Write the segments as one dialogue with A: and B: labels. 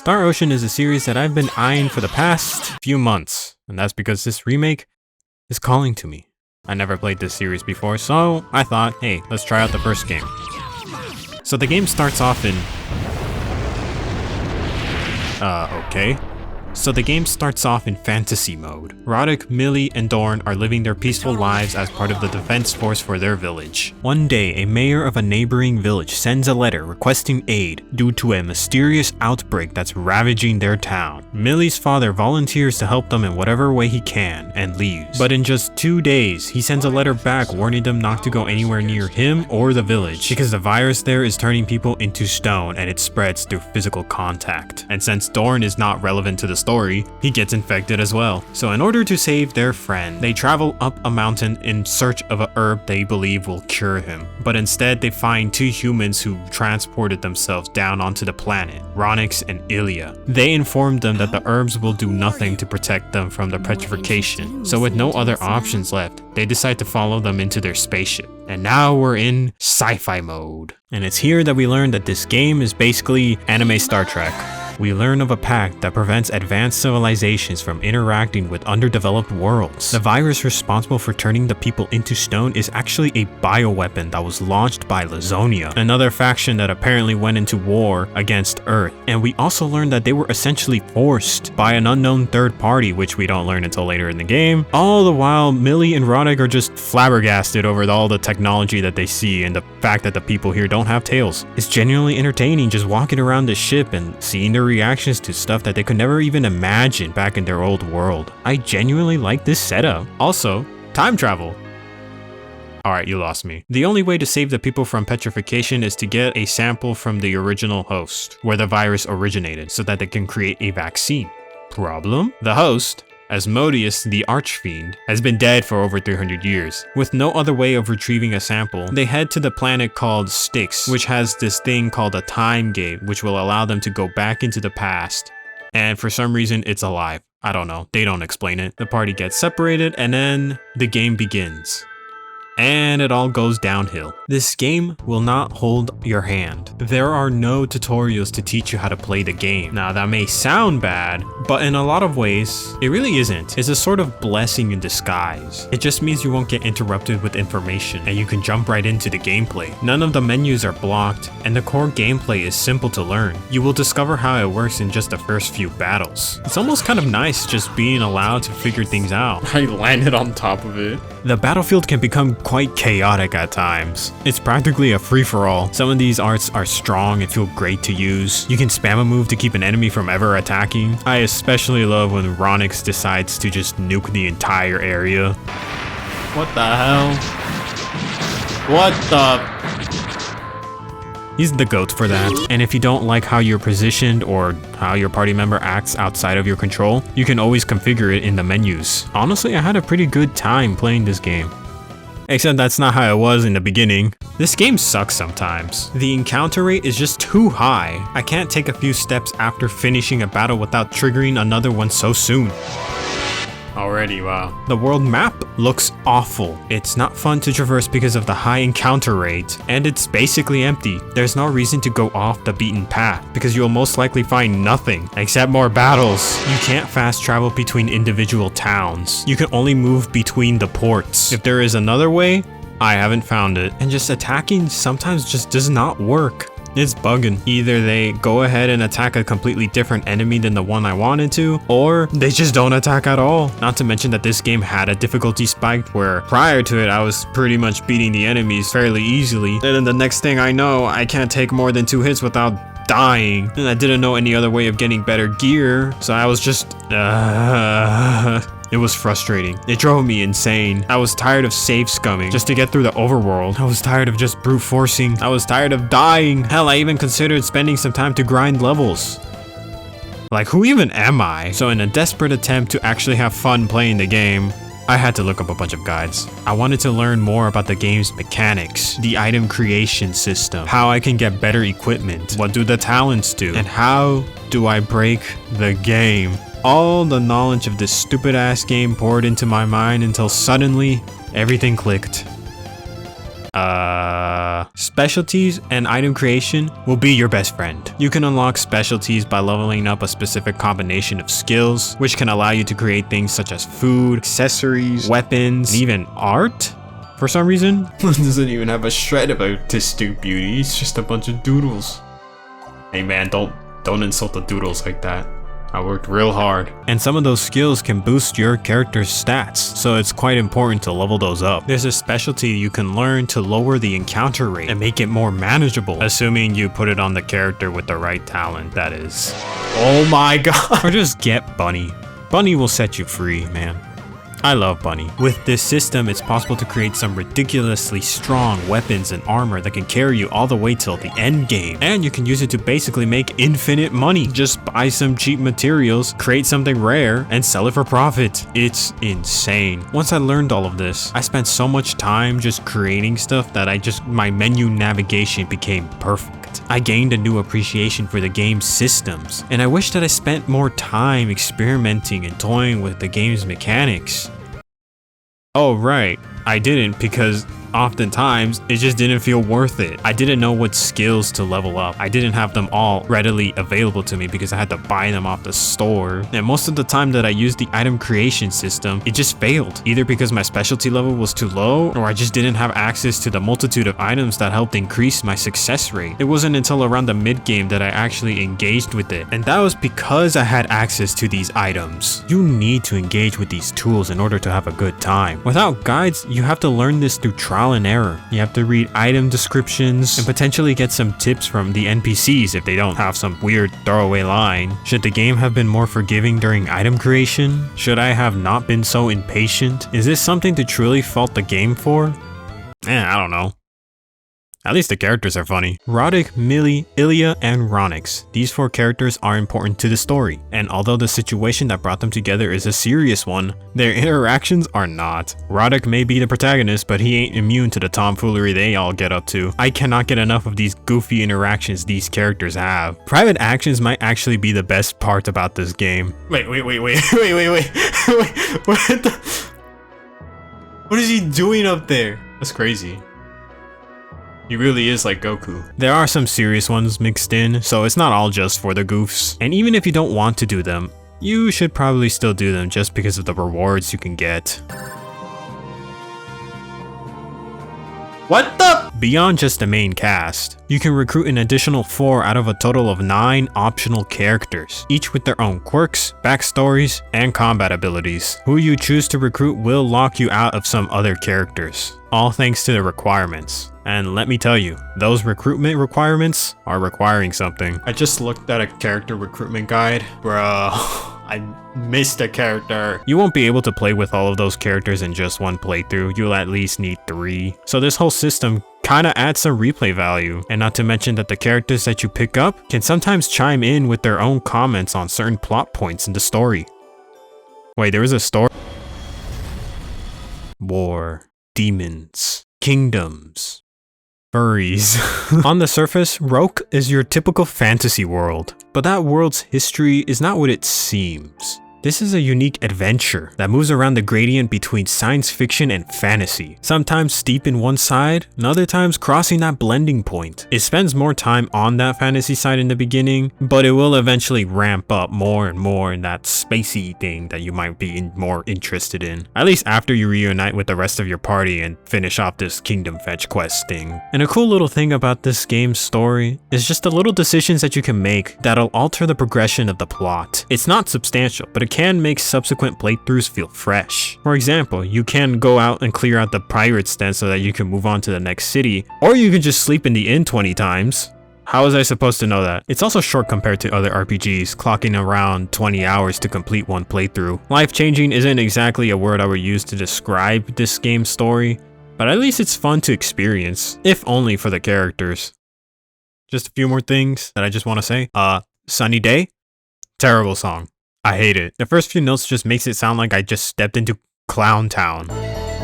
A: Star Ocean is a series that I've been eyeing for the past few months, and that's because this remake is calling to me. I never played this series before, so I thought, hey, let's try out the first game. So the game starts off in... okay. So the game starts off in fantasy mode. Roddick, Millie, and Dorn are living their peaceful lives as part of the defense force for their village. One day, a mayor of a neighboring village sends a letter requesting aid due to a mysterious outbreak that's ravaging their town. Millie's father volunteers to help them in whatever way he can and leaves. But in just 2 days, he sends a letter back warning them not to go anywhere near him or the village because the virus there is turning people into stone and it spreads through physical contact. And since Dorn is not relevant to the story, he gets infected as well. So in order to save their friend, they travel up a mountain in search of a herb they believe will cure him. But instead, they find 2 humans who transported themselves down onto the planet, Ronix and Ilya. They inform them that the herbs will do nothing to protect them from the petrification. So with no other options left, they decide to follow them into their spaceship. And now we're in sci-fi mode. And it's here that we learn that this game is basically anime Star Trek. We learn of a pact that prevents advanced civilizations from interacting with underdeveloped worlds. The virus responsible for turning the people into stone is actually a bioweapon that was launched by Lazonia, another faction that apparently went into war against Earth. And we also learn that they were essentially forced by an unknown third party, which we don't learn until later in the game. All the while, Millie and Roddick are just flabbergasted over all the technology that they see and the fact that the people here don't have tails. It's genuinely entertaining just walking around the ship and seeing their reactions to stuff that they could never even imagine back in their old world. I genuinely like this setup. Also, time travel. Alright, you lost me. The only way to save the people from petrification is to get a sample from the original host, where the virus originated, so that they can create a vaccine. Problem? The host, Asmodeus the Archfiend, has been dead for over 300 years. With no other way of retrieving a sample, they head to the planet called Styx, which has this thing called a time gate, which will allow them to go back into the past. And for some reason, it's alive. I don't know, they don't explain it. The party gets separated and then the game begins. And it all goes downhill. This game will not hold your hand. There are no tutorials to teach you how to play the game. Now that may sound bad, but in a lot of ways, it really isn't. It's a sort of blessing in disguise. It just means you won't get interrupted with information and you can jump right into the gameplay. None of the menus are blocked and the core gameplay is simple to learn. You will discover how it works in just the first few battles. It's almost kind of nice just being allowed to figure things out. I landed on top of it. The battlefield can become quite chaotic at times. It's practically a free-for-all. Some of these arts are strong and feel great to use. You can spam a move to keep an enemy from ever attacking. I especially love when Ronix decides to just nuke the entire area. What the hell? What the... He's the GOAT for that. And if you don't like how you're positioned or how your party member acts outside of your control, you can always configure it in the menus. Honestly, I had a pretty good time playing this game. Except that's not how it was in the beginning. This game sucks sometimes. The encounter rate is just too high. I can't take a few steps after finishing a battle without triggering another one so soon. Already, wow. The world map looks awful. It's not fun to traverse because of the high encounter rate, and it's basically empty. There's no reason to go off the beaten path because you'll most likely find nothing except more battles. You can't fast travel between individual towns. You can only move between the ports. If there is another way, I haven't found it. And just attacking sometimes just does not work. It's bugging. Either they go ahead and attack a completely different enemy than the one I wanted to, or they just don't attack at all. Not to mention that this game had a difficulty spike where prior to it, I was pretty much beating the enemies fairly easily. And then the next thing I know, I can't take more than 2 hits without dying. And I didn't know any other way of getting better gear, so I was just... It was frustrating. It drove me insane. I was tired of save scumming just to get through the overworld. I was tired of just brute forcing. I was tired of dying. Hell, I even considered spending some time to grind levels. Like, who even am I? So in a desperate attempt to actually have fun playing the game, I had to look up a bunch of guides. I wanted to learn more about the game's mechanics, the item creation system, how I can get better equipment, what do the talents do, and how do I break the game. All the knowledge of this stupid ass game poured into my mind until suddenly everything clicked. Specialties and item creation will be your best friend. You can unlock specialties by leveling up a specific combination of skills, which can allow you to create things such as food, accessories, weapons, and even art. For some reason, it doesn't even have a shred of artistic beauty. It's just a bunch of doodles. Hey man, don't insult the doodles like that. I worked real hard. And some of those skills can boost your character's stats, so it's quite important to level those up. There's a specialty you can learn to lower the encounter rate and make it more manageable, assuming you put it on the character with the right talent, that is. Oh my god. Or just get Bunny. Bunny will set you free, man. I love Bunny. With this system, it's possible to create some ridiculously strong weapons and armor that can carry you all the way till the end game. And you can use it to basically make infinite money. Just buy some cheap materials, create something rare, and sell it for profit. It's insane. Once I learned all of this, I spent so much time just creating stuff that my menu navigation became perfect. I gained a new appreciation for the game's systems, and I wish that I spent more time experimenting and toying with the game's mechanics. Oh right, I didn't because oftentimes it just didn't feel worth it. I didn't know what skills to level up. I didn't have them all readily available to me because I had to buy them off the store. And most of the time that I used the item creation system, it just failed. Either because my specialty level was too low, or I just didn't have access to the multitude of items that helped increase my success rate. It wasn't until around the mid game that I actually engaged with it. And that was because I had access to these items. You need to engage with these tools in order to have a good time. Without guides, you have to learn this through trial and error. You have to read item descriptions and potentially get some tips from the NPCs if they don't have some weird throwaway line. Should the game have been more forgiving during item creation? Should I have not been so impatient? Is this something to truly fault the game for? I don't know. At least the characters are funny. Roddick, Millie, Ilya, and Ronix. These 4 characters are important to the story, and although the situation that brought them together is a serious one, their interactions are not. Roddick may be the protagonist, but he ain't immune to the tomfoolery they all get up to. I cannot get enough of these goofy interactions these characters have. Private actions might actually be the best part about this game. Wait, what the? What is he doing up there? That's crazy. He really is like Goku. There are some serious ones mixed in, so it's not all just for the goofs. And even if you don't want to do them, you should probably still do them just because of the rewards you can get. What the? Beyond just the main cast, you can recruit an additional 4 out of a total of 9 optional characters, each with their own quirks, backstories, and combat abilities. Who you choose to recruit will lock you out of some other characters, all thanks to the requirements. And let me tell you, those recruitment requirements are requiring something. I just looked at a character recruitment guide. Bro, I missed a character. You won't be able to play with all of those characters in just one playthrough. You'll at least need 3. So this whole system kinda adds some replay value. And not to mention that the characters that you pick up can sometimes chime in with their own comments on certain plot points in the story. Wait, there was a story? War, demons, kingdoms, furries. On the surface, Roke is your typical fantasy world, but that world's history is not what it seems. This is a unique adventure that moves around the gradient between science fiction and fantasy, sometimes steep in one side, and other times crossing that blending point. It spends more time on that fantasy side in the beginning, but it will eventually ramp up more and more in that spacey thing that you might be more interested in, at least after you reunite with the rest of your party and finish off this Kingdom Fetch quest thing. And a cool little thing about this game's story is just the little decisions that you can make that'll alter the progression of the plot. It's not substantial, but it can make subsequent playthroughs feel fresh. For example, you can go out and clear out the pirates den so that you can move on to the next city, or you can just sleep in the inn 20 times. How was I supposed to know that? It's also short compared to other RPGs, clocking around 20 hours to complete one playthrough. Life-changing isn't exactly a word I would use to describe this game's story, but at least it's fun to experience, if only for the characters. Just a few more things that I just want to say. Sunny Day? Terrible song. I hate it. The first few notes just makes it sound like I just stepped into Clown Town.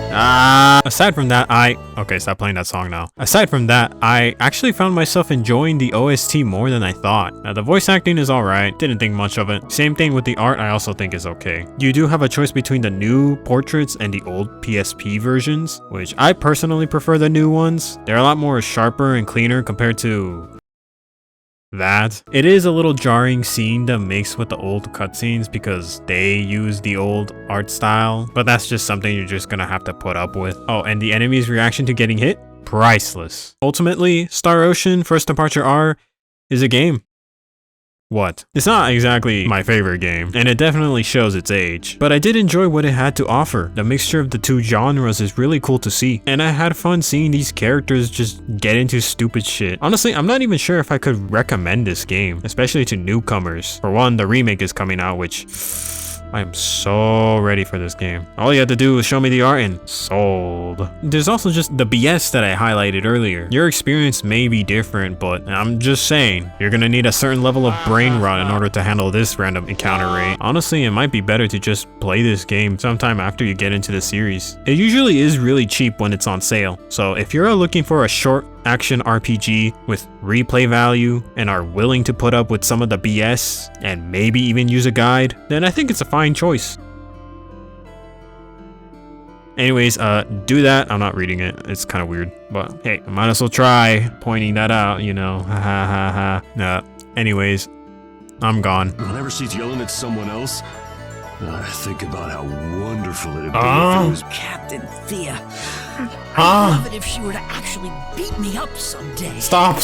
A: Aside from that, okay, stop playing that song now. Aside from that, I actually found myself enjoying the OST more than I thought. Now, the voice acting is alright, didn't think much of it. Same thing with the art, I also think is okay. You do have a choice between the new portraits and the old PSP versions, which I personally prefer the new ones. They're a lot more sharper and cleaner compared to that. It is a little jarring seeing them mix with the old cutscenes because they use the old art style, but that's just something you're just gonna have to put up with. Oh, and the enemy's reaction to getting hit? Priceless. Ultimately, Star Ocean First Departure R is a game. What? It's not exactly my favorite game, and it definitely shows its age, but I did enjoy what it had to offer. The mixture of the two genres is really cool to see, and I had fun seeing these characters just get into stupid shit. Honestly, I'm not even sure if I could recommend this game, especially to newcomers. For one, the remake is coming out, which I am so ready for this game. All you had to do was show me the art and sold. There's also just the BS that I highlighted earlier. Your experience may be different, but I'm just saying, you're gonna need a certain level of brain rot in order to handle this random encounter rate. Honestly, it might be better to just play this game sometime after you get into the series. It usually is really cheap when it's on sale, so if you're looking for a short action RPG with replay value and are willing to put up with some of the BS and maybe even use a guide, then I think it's a fine choice. Anyways, do that. I'm not reading it. It's kind of weird, but hey, I might as well try pointing that out, you know. Ha ha ha ha. Anyways, I'm gone.
B: Whenever she's yelling at someone else, I think about how wonderful it'd be if it was
C: Captain Thea. I'd love it if she were to actually beat me up someday.
A: Stop.